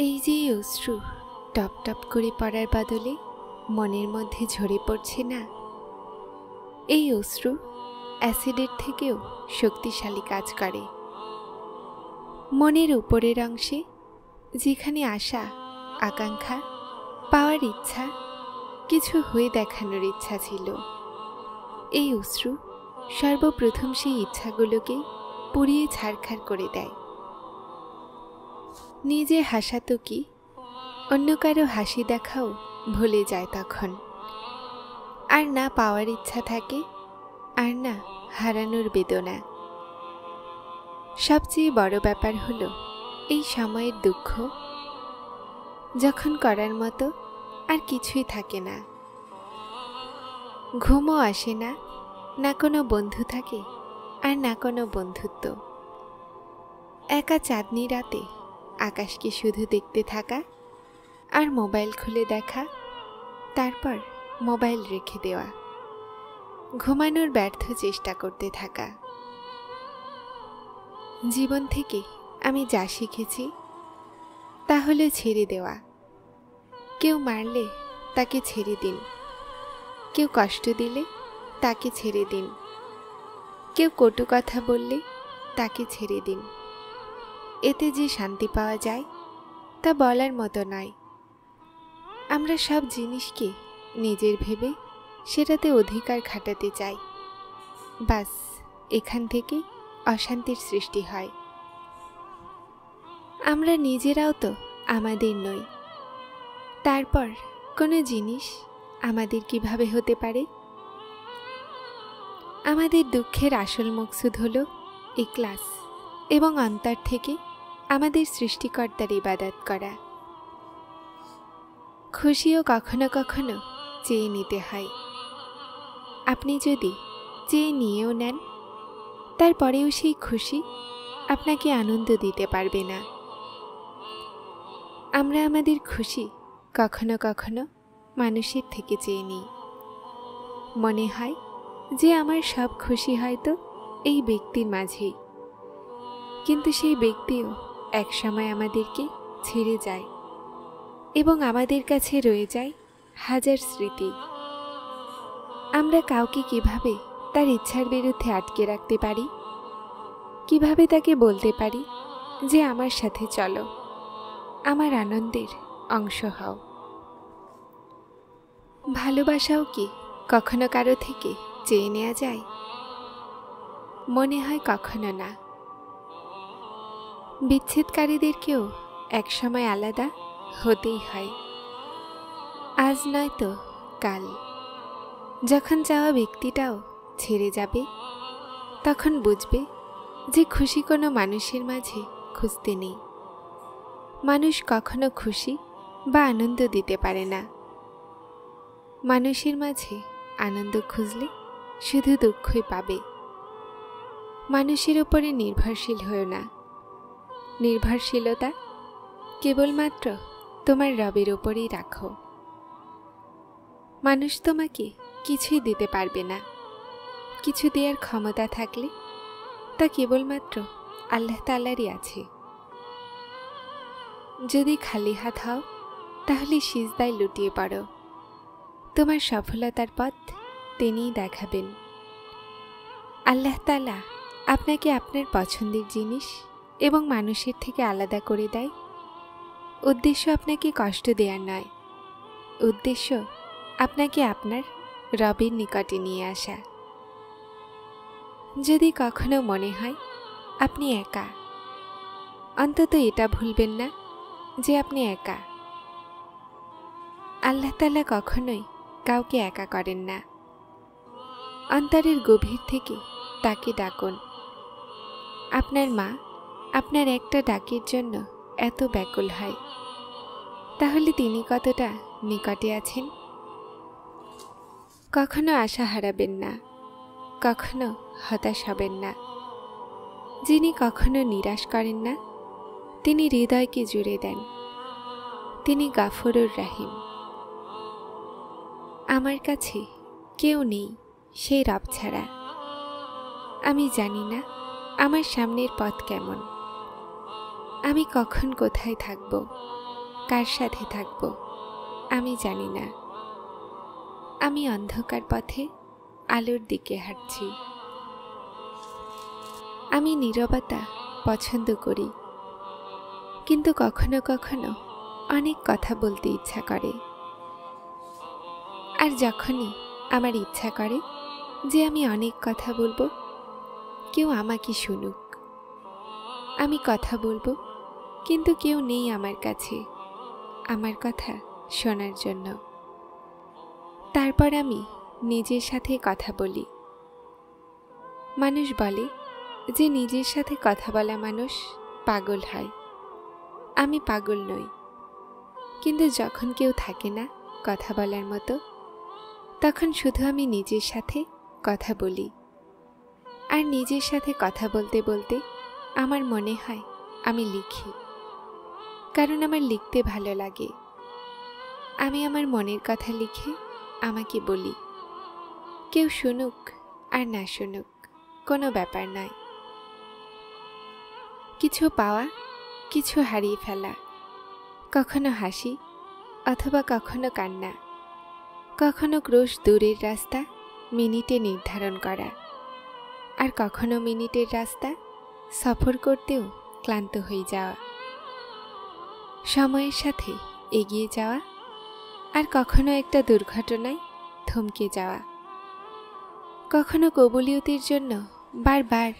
এই যে অশ্রু টপ টপ করে পড়ার বদলে মনের মধ্যে ঝরে পড়ছে না, এই অশ্রু অ্যাসিডের থেকেও শক্তিশালী কাজ করে। মনের উপরের অংশে যেখানে আশা, আকাঙ্ক্ষা, পাওয়ার ইচ্ছা, কিছু হয়ে দেখানোর ইচ্ছা ছিল, এই অশ্রু সর্বপ্রথম সেই ইচ্ছাগুলোকে পুড়িয়ে ছারখার করে দেয়। নিজে হাসা তো কি, অন্য কারো হাসি দেখাও ভুলে যায় তখন। আর না পাওয়ার ইচ্ছা থাকে, আর না হারানোর বেদনা। সবচেয়ে বড় ব্যাপার হলো এই সময়ের দুঃখ, যখন করার মতো আর কিছুই থাকে না। ঘুমও আসে না, না কোনো বন্ধু থাকে আর না কোনো বন্ধুত্ব। একা চাঁদনি রাতে আকাশকে শুধু দেখতে থাকা, আর মোবাইল খুলে দেখা, তারপর মোবাইল রেখে দেওয়া, ঘুমানোর ব্যর্থ চেষ্টা করতে থাকা। জীবন থেকে আমি যা শিখেছি তা হলো ছেড়ে দেওয়া। কেউ মারলে তাকে ছেড়ে দিন, কেউ কষ্ট দিলে তাকে ছেড়ে দিন, কেউ কটু কথা বললে তাকে ছেড়ে দিন। এতে যে শান্তি পাওয়া যায় তা বলার মতো নয়। আমরা সব জিনিসকে নিজের ভেবে সেটাতে অধিকার খাটাতে চাই, বাস এখান থেকে অশান্তির সৃষ্টি হয়। আমরা নিজেরাও তো আমাদের নই, তারপর কোনো জিনিস আমাদের কিভাবে হতে পারে? আমাদের দুঃখের আসল মকসুদ হলো ইখলাস এবং অন্তর থেকে আমাদের সৃষ্টিকর্তার ইবাদত করা। খুশিও কখনো কখনো চেয়ে নিতে হয়। আপনি যদি চেয়ে নিয়েও নেন, তারপরেও সেই খুশি আপনাকে আনন্দ দিতে পারবে না। আমরা আমাদের খুশি কখনো কখনো মানুষের থেকে চেয়ে নিই। মনে হয় যে আমার সব খুশি হয়তো এই ব্যক্তির মাঝেই, কিন্তু সেই ব্যক্তিও একসময় আমাদেরকে ছেড়ে যায় এবং আমাদের কাছে রয়ে যায় হাজার স্মৃতি। আমরা কাউকে কিভাবে তার ইচ্ছার বিরুদ্ধে আটকে রাখতে পারি? কিভাবে তাকে বলতে পারি যে আমার সাথে চলো, আমার আনন্দের অংশ হও? ভালোবাসাও কি কখনো কারো থেকে চেয়ে নেওয়া যায়? মনে হয় কখনো না। বিচ্ছেদকারীদেরকেও একসময় আলাদা হতেই হয়, আজ নয়তো কাল। যখন চাওয়া ব্যক্তিটাও ছেড়ে যাবে, তখন বুঝবে যে খুশি কোনো মানুষের মাঝে খুঁজতে নেই। মানুষ কখনো খুশি বা আনন্দ দিতে পারে না। মানুষের মাঝে আনন্দ খুঁজলে শুধু দুঃখই পাবে। মানুষের উপরে নির্ভরশীল হও না। নির্ভরশীলতা কেবলমাত্র তোমার রবের উপরেই রাখো। মানুষ তোমাকে কিছুই দিতে পারবে না। কিছু দেওয়ার ক্ষমতা থাকলে তা কেবলমাত্র আল্লাহ তাআলারই আছে। যদি খালি হাত হও, তাহলে সিজদায় লুটিয়ে পড়ো। তোমার সফলতার পথ তিনিই দেখাবেন। আল্লাহ তাআলা আপনাকে আপনার পছন্দের জিনিস এবং মানুষের থেকে আলাদা করে দেয়। উদ্দেশ্য আপনাকে কষ্ট দেওয়ার নয়, উদ্দেশ্য আপনাকে আপনার রবের নিকটে নিয়ে আসা। যদি কখনো মনে হয় আপনি একা, অন্তত এটা ভুলবেন না যে আপনি একা। আল্লাহ তাআলা কখনোই কাউকে একা করেন না। অন্তরের গভীর থেকে তাকে ডাকুন। আপনার মা আপনার একটা ডাকের জন্য এত ব্যাকুল হয়, তাহলে তিনি কতটা নিকটে আছেন? কখনো আশা হারাবেন না, কখনো হতাশ হবেন না। যিনি কখনো নিরাশ করেন না, তিনি হৃদয়কে জুড়ে দেন। তিনি গাফুরুর রাহিম। আমার কাছে কেউ নেই সেই রব ছাড়া। আমি জানি না আমার সামনের পথ কেমন, আমি কখন কোথায় থাকব, কার সাথে থাকব আমি জানি না। আমি অন্ধকার পথে আলোর দিকে হাঁটছি। আমি নীরবতা পছন্দ করি, কিন্তু কখনো কখনো অনেক কথা বলতে ইচ্ছা করে। আর যখনই আমার ইচ্ছা করে যে আমি অনেক কথা বলবো, কেউ আমাকে শুনুক, আমি কথা বলবো, কিন্তু কেউ নেই আমার কাছে আমার কথা শোনার জন্য। তারপর আমি নিজের সাথে কথা বলি। মানুষ বলে যে নিজের সাথে কথা বলা মানুষ পাগল হয়। আমি পাগল নই, কিন্তু যখন কেউ থাকে না কথা বলার মতো, তখন শুধু আমি নিজের সাথে কথা বলি। আর নিজের সাথে কথা বলতে বলতে আমার মনে হয় আমি লিখি, কারণ আমার লিখতে ভালো লাগে। আমি আমার মনের কথা লিখে আমাকে বলি। কেউ শুনুক আর না শুনুক কোনো ব্যাপার নয়। কিছু পাওয়া, কিছু হারিয়ে ফেলা, কখনো হাসি অথবা কখনো কান্না, কখনো ক্রোশ দূরের রাস্তা মিনিটে নির্ধারণ করা, আর কখনো মিনিটের রাস্তা সফর করতেও ক্লান্ত হয়ে যাওয়া, সময়ের সাথে এগিয়ে যাওয়া, আর কখনো একটা দুর্ঘটনায় থমকে যাওয়া, কখনো কবুলিয়তের জন্য বারবার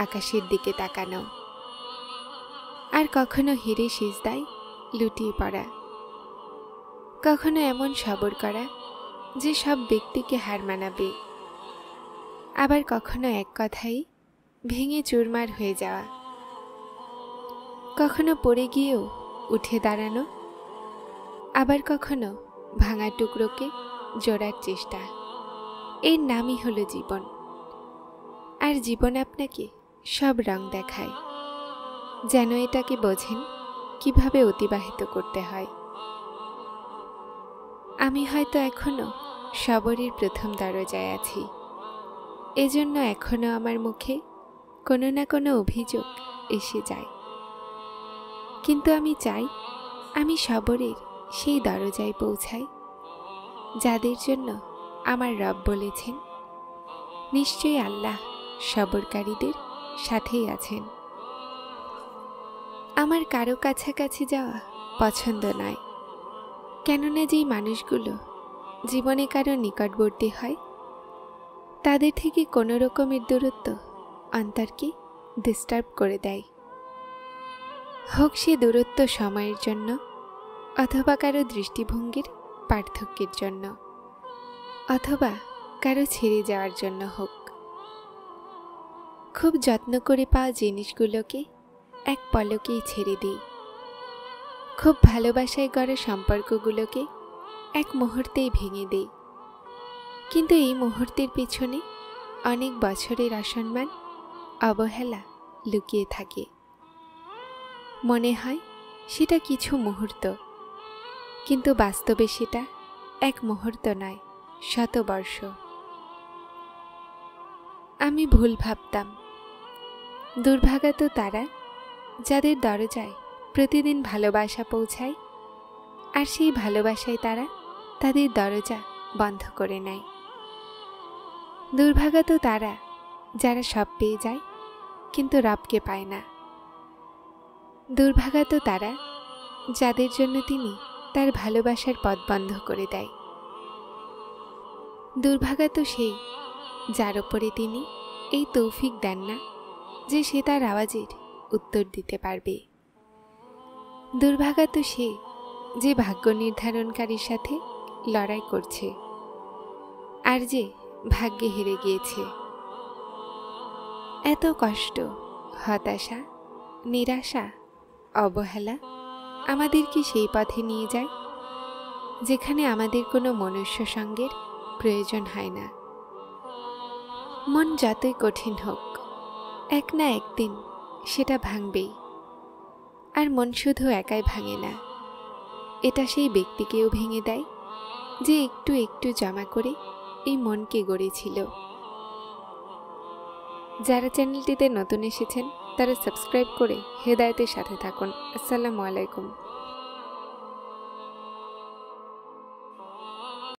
আকাশের দিকে তাকানো, আর কখনো হেরে সিজদায় লুটিয়ে পড়া, কখনো এমন সবর করা যে সব ব্যক্তিকে হার মানাবে, আবার কখনো এক কথাই ভেঙে চুরমার হয়ে যাওয়া, কখনো পড়ে গিয়েও উঠে দাঁড়ানো, আবার কখনো ভাঙা টুকরোকে জোড়ার চেষ্টা। এর নামই হলো জীবন। আর জীবন আপনাকে সব রং দেখায়, যেন এটাকে বোঝেন কিভাবে অতিবাহিত করতে হয়। আমি হয়তো এখনো সবরের প্রথম দরজায় আছি, এজন্য এখনো আমার মুখে কোনো না কোনো অভিযোগ এসে যায়। কিন্তু আমি চাই আমি সবরের সেই দরজায় পৌঁছাই যাদের জন্য আমার রব বলেছেন, নিশ্চয়ই আল্লাহ সবরকারীদের সাথেই আছেন। আমার কারো কাছাকাছি যাওয়া পছন্দ নয়, কেননা যেই মানুষগুলো জীবনে কারো নিকটবর্তী হয়, তাদের থেকে কোনো রকমের দূরত্ব অন্তরকে ডিস্টার্ব করে দেয়। হোক সে দূরত্ব সময়ের জন্য অথবা কারো দৃষ্টিভঙ্গির পার্থক্যের জন্য, অথবা কারো ছেড়ে যাওয়ার জন্য হোক। খুব যত্ন করে পাওয়া জিনিসগুলোকে এক পলকেই ছেড়ে দিই। খুব ভালোবাসায় গড়া সম্পর্কগুলোকে এক মুহূর্তেই ভেঙে দিই। কিন্তু এই মুহূর্তের পিছনে অনেক বছরের অসম্মান, অবহেলা লুকিয়ে থাকে। মনে হয় সেটা কিছু মুহূর্ত, কিন্তু বাস্তবে সেটা এক মুহূর্ত নয়, শতবর্ষ। আমি ভুল ভাবতাম। দুর্ভাগা তো তারা যাদের দরজায় প্রতিদিন ভালোবাসা পৌঁছায়, আর সেই ভালোবাসায় তারা তাদের দরজা বন্ধ করে নেয়। দুর্ভাগা তো তারা যারা সব পেয়ে যায় কিন্তু রবকে পায় না। দুর্ভাগা তো তারা যাদের জন্য তিনি তার ভালোবাসার পথ বন্ধ করে দেয়। দুর্ভাগা তো সেই যার ওপরে তিনি এই তৌফিক দেন না যে সে তার আওয়াজের উত্তর দিতে পারবে। দুর্ভাগা তো সে যে ভাগ্য নির্ধারণকারীর সাথে লড়াই করছে আর যে ভাগ্যে হেরে গিয়েছে। এত কষ্ট, হতাশা, নিরাশা, অবহেলা আমাদেরকে সেই পথে নিয়ে যায় যেখানে আমাদের কোনো মনুষ্য সঙ্গের প্রয়োজন হয় না। মন যতই কঠিন হোক, এক না একদিন সেটা ভাঙবেই। আর মন শুধু একাই ভাঙে না, এটা সেই ব্যক্তিকেও ভেঙে দেয় যে একটু একটু জমা করে এই মনকে গড়েছিল। যারা চ্যানেলটিতে নতুন এসেছেন তারা সাবস্ক্রাইব করে হেদায়েতের সাথে থাকুন। আসসালামু আলাইকুম।